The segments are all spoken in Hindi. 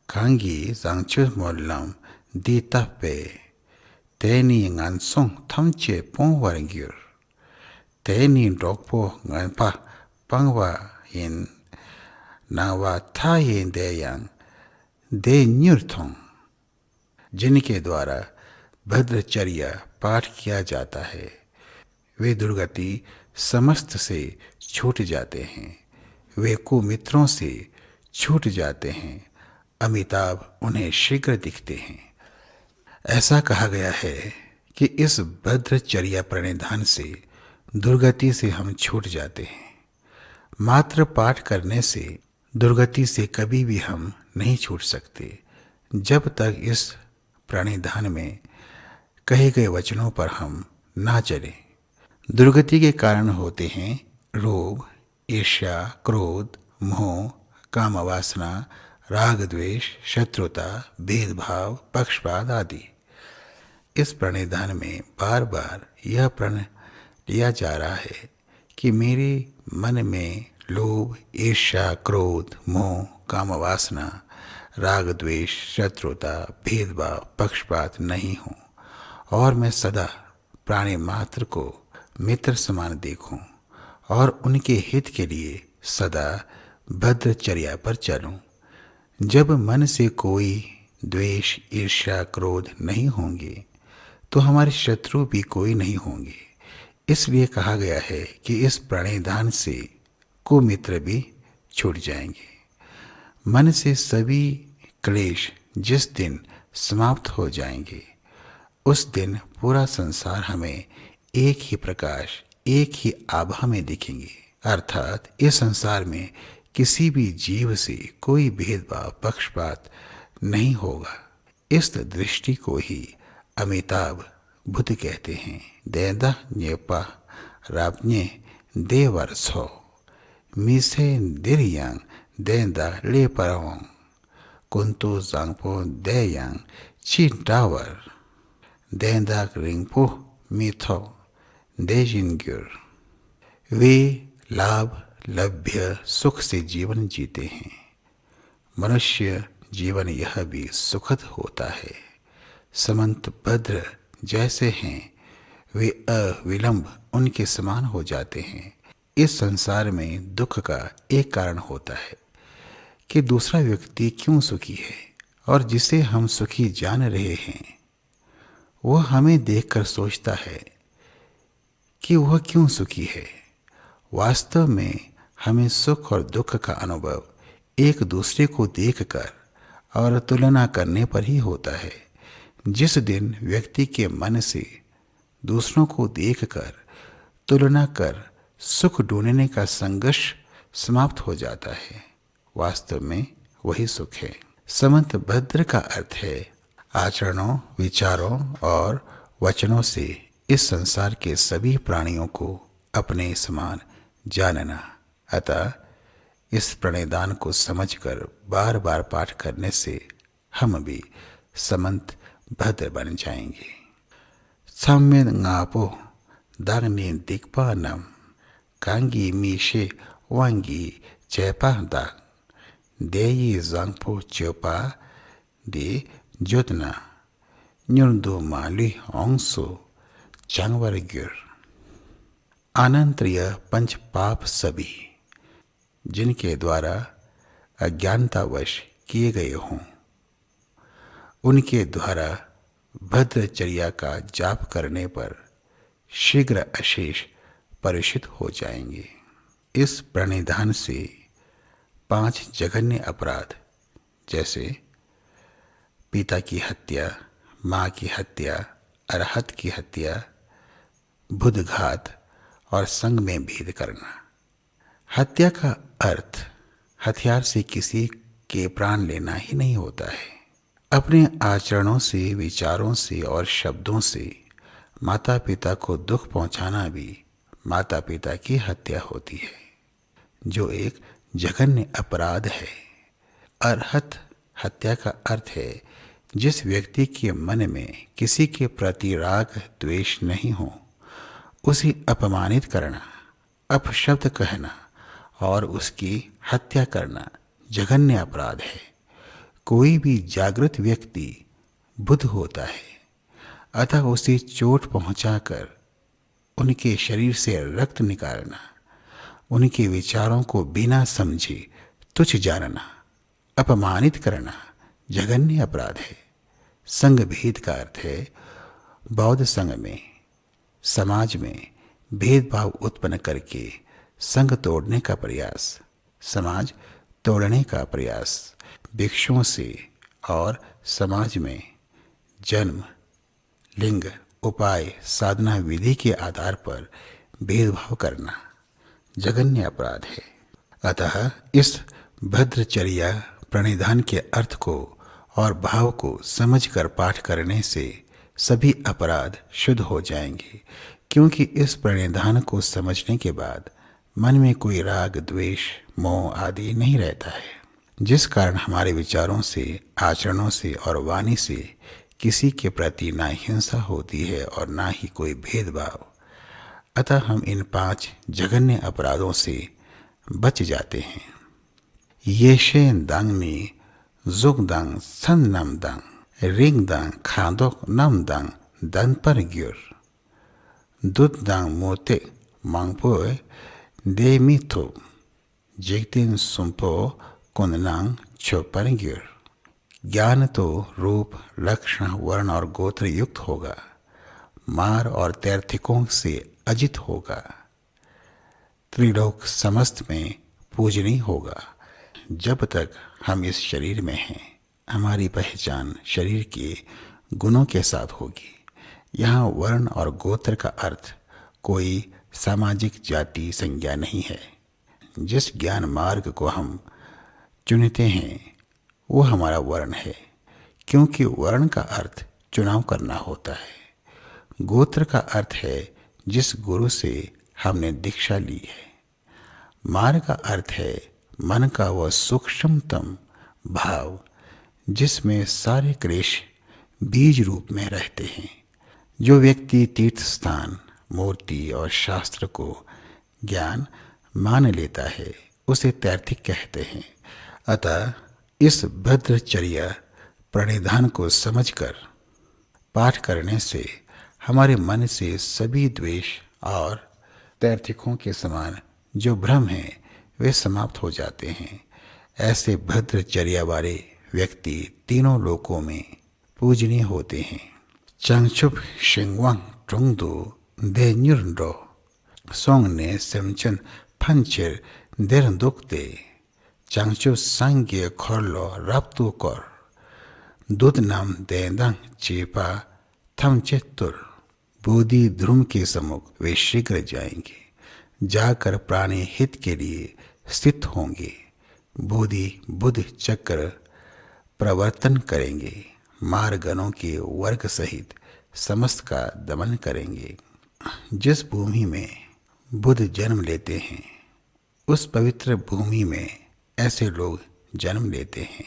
강기 장추 몰람 디타페 대니 ngan송 탐치에 뽕와르기르 대니 록포 ngan파 빵와인 नावा था ये दयां दे न्यूर्थों जिनके द्वारा भद्रचर्या पाठ किया जाता है वे दुर्गति समस्त से छूट जाते हैं, वे कुमित्रों से छूट जाते हैं, अमिताभ उन्हें शीघ्र दिखते हैं। ऐसा कहा गया है कि इस भद्रचर्या प्रणिधान से दुर्गति से हम छूट जाते हैं। मात्र पाठ करने से दुर्गति से कभी भी हम नहीं छूट सकते जब तक इस प्रणिधान में कहे गए वचनों पर हम ना चलें। दुर्गति के कारण होते हैं लोभ, ईर्ष्या, क्रोध, मोह, कामवासना, राग, द्वेष, शत्रुता, भेदभाव, पक्षपात आदि। इस प्रणिधान में बार बार यह प्रण लिया जा रहा है कि मेरे मन में लोभ, ईर्ष्या, क्रोध, मोह, कामवासना, राग, द्वेष, शत्रुता, भेदभाव, पक्षपात नहीं हो और मैं सदा प्राणी मात्र को मित्र समान देखूं और उनके हित के लिए सदा भद्रचर्या पर चलूं। जब मन से कोई द्वेष, ईर्ष्या, क्रोध नहीं होंगे तो हमारे शत्रु भी कोई नहीं होंगे। इसलिए कहा गया है कि इस प्रणिधान से कुमित्र भी छूट जाएंगे। मन से सभी क्लेश जिस दिन समाप्त हो जाएंगे उस दिन पूरा संसार हमें एक ही प्रकाश, एक ही आभा में दिखेंगे। अर्थात इस संसार में किसी भी जीव से कोई भेदभाव, पक्षपात नहीं होगा। इस दृष्टि को ही अमिताभ बुद्ध कहते हैं। देदा न्येपा रापन्ये देवरसो मिसे दिरियांग देदा ले परवों कुंतु जांगपो देयांग चिंटावर देदा रिंगपो मिथो देजिनग्युर। वे लाभ, लभ्य, सुख से जीवन जीते हैं। मनुष्य जीवन यह भी सुखद होता है। समंत भद्र जैसे हैं वे अविलंब उनके समान हो जाते हैं। इस संसार में दुख का एक कारण होता है कि दूसरा व्यक्ति क्यों सुखी है और जिसे हम सुखी जान रहे हैं वह हमें देखकर सोचता है कि वह क्यों सुखी है। वास्तव में हमें सुख और दुख का अनुभव एक दूसरे को देखकर और तुलना करने पर ही होता है। जिस दिन व्यक्ति के मन से दूसरों को देखकर तुलना कर सुख ढूंढने का संघर्ष समाप्त हो जाता है, वास्तव में वही सुख है। समंत भद्र का अर्थ है आचरणों, विचारों और वचनों से इस संसार के सभी प्राणियों को अपने समान जानना। अतः इस प्रणिधान को समझकर बार बार पाठ करने से हम भी समंत भद्र बन जाएंगे। Sammed ngapo dagni dikpanam kangi mishe wangi chepa dak deyi zangpo chepa de jotna nyurdu mali onso changwargyur। अनंतरीय पंच पाप सभी जिनके द्वारा अज्ञानतावश किए गए हों उनके द्वारा भद्रचर्या का जाप करने पर शीघ्र अशेष परिचित हो जाएंगे। इस प्रणिधान से 5 जघन्य अपराध जैसे पिता की हत्या, माँ की हत्या, अरहत की हत्या, बुद्धघात और संग में भेद करना। हत्या का अर्थ हथियार से किसी के प्राण लेना ही नहीं होता है। अपने आचरणों से, विचारों से और शब्दों से माता पिता को दुख पहुंचाना भी माता पिता की हत्या होती है, जो एक जघन्य अपराध है। अरहत हत्या का अर्थ है जिस व्यक्ति के मन में किसी के प्रति राग द्वेष नहीं हो उसे अपमानित करना, अपशब्द कहना और उसकी हत्या करना जघन्य अपराध है। कोई भी जागृत व्यक्ति बुद्ध होता है, अतः उसे चोट पहुंचाकर उनके शरीर से रक्त निकालना, उनके विचारों को बिना समझे तुच्छ जानना, अपमानित करना जघन्य अपराध है। संघ भेद का अर्थ है बौद्ध संघ में समाज में भेदभाव उत्पन्न करके संघ तोड़ने का प्रयास, समाज तोड़ने का प्रयास, भिक्षुओं से और समाज में जन्म, लिंग, उपाय, साधना विधि के आधार पर भेदभाव करना जघन्य अपराध है। अतः इस भद्रचर्या प्रणिधान के अर्थ को और भाव को समझकर पाठ करने से सभी अपराध शुद्ध हो जाएंगे, क्योंकि इस प्रणिधान को समझने के बाद मन में कोई राग, द्वेष, मोह आदि नहीं रहता है, जिस कारण हमारे विचारों से, आचरणों से और वाणी से किसी के प्रति ना हिंसा होती है और ना ही कोई भेदभाव। अतः हम इन 5 जघन्य अपराधों से बच जाते हैं। येशेन दांग में जुग दांग सन नम दांग रिंग दांग खादोक नम दांग दन पर ग्युर दूध दांग मोते मांगपो दे मिथो जिगतिन सुम्पो कुंदनांग छोपर ग्युर। ज्ञान तो रूप, लक्षण, वर्ण और गोत्र युक्त होगा, मार और तैर्थिकों से अजित होगा, त्रिलोक समस्त में पूजनीय होगा। जब तक हम इस शरीर में हैं, हमारी पहचान शरीर के गुणों के साथ होगी। यहाँ वर्ण और गोत्र का अर्थ कोई सामाजिक जाति संज्ञा नहीं है। जिस ज्ञान मार्ग को हम चुनते हैं वो हमारा वर्ण है, क्योंकि वर्ण का अर्थ चुनाव करना होता है। गोत्र का अर्थ है जिस गुरु से हमने दीक्षा ली है। मार्ग का अर्थ है मन का वह सूक्ष्मतम भाव जिसमें सारे क्लेश बीज रूप में रहते हैं। जो व्यक्ति तीर्थ स्थान, मूर्ति और शास्त्र को ज्ञान मान लेता है उसे तैर्थिक कहते हैं। अतः इस भद्रचर्या प्रणिधान को समझकर पाठ करने से हमारे मन से सभी द्वेष और तैर्थिकों के समान जो भ्रम हैं वे समाप्त हो जाते हैं। ऐसे भद्रचर्या वाले व्यक्ति तीनों लोकों में पूजनीय होते हैं। चंगचुप शिंगवांग टुंगदो दे न्युरडो सोंग ने सेमचन फंचर देर दुखते चंगचुप संगे खोलो रप्तु कर दूध नाम देंदंग चेपा थम चेतुर। बोधि ध्रुम के सम्मुख वे शीघ्र जाएंगे, जाकर प्राणी हित के लिए स्थित होंगे। बोधि बुद्ध चक्र प्रवर्तन करेंगे, मार्गणों के वर्ग सहित समस्त का दमन करेंगे। जिस भूमि में बुद्ध जन्म लेते हैं उस पवित्र भूमि में ऐसे लोग जन्म लेते हैं।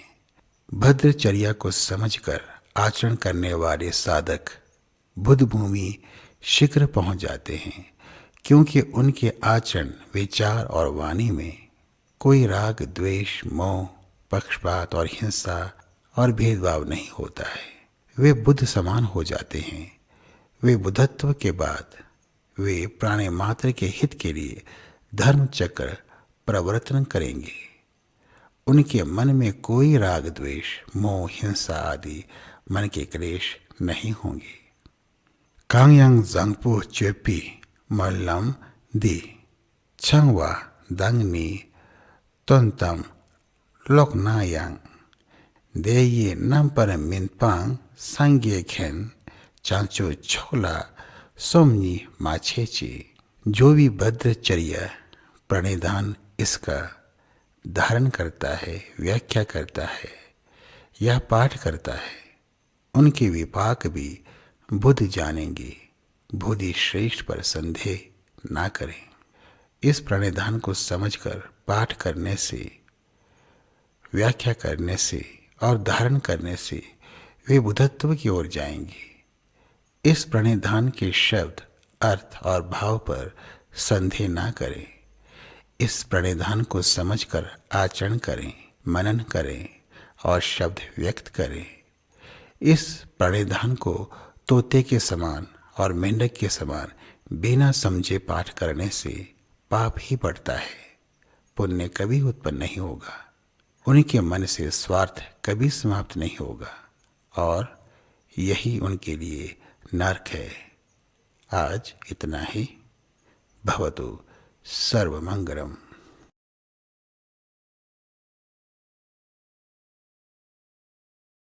भद्रचर्या को समझकर आचरण करने वाले साधक बुद्ध भूमि शीघ्र पहुंच जाते हैं, क्योंकि उनके आचरण, विचार और वाणी में कोई राग, द्वेष, मोह, पक्षपात और हिंसा और भेदभाव नहीं होता है। वे बुद्ध समान हो जाते हैं। वे बुद्धत्व के बाद वे प्राणी मात्र के हित के लिए धर्म चक्र प्रवर्तन करेंगे। उनके मन में कोई राग, द्वेष, मोह, हिंसा आदि मन के क्लेश नहीं होंगे। कांगयांग जंगपो चेपी मल्लम दी छंगवा दंगनी तोंतम लोकनायांग दे ये नम पर मिनपांग संगे खेन चांचो छोला सोमनी माछेची। जो भी भद्रचर्या प्रणिधान इसका धारण करता है, व्याख्या करता है या पाठ करता है, उनके विपाक भी बुद्ध जानेंगे। बुद्धि श्रेष्ठ पर संदेह ना करें। इस प्रणिधान को समझकर पाठ करने से, व्याख्या करने से और धारण करने से वे बुद्धत्व की ओर जाएंगे। इस प्रणिधान के शब्द, अर्थ और भाव पर संदेह ना करें। इस प्रणिधान को समझकर आचरण करें, मनन करें और शब्द व्यक्त करें। इस प्रणिधान को तोते के समान और मेंढक के समान बिना समझे पाठ करने से पाप ही बढ़ता है, पुण्य कभी उत्पन्न नहीं होगा। उनके मन से स्वार्थ कभी समाप्त नहीं होगा और यही उनके लिए नरक है। आज इतना ही। भवतु सर्वमंगलम।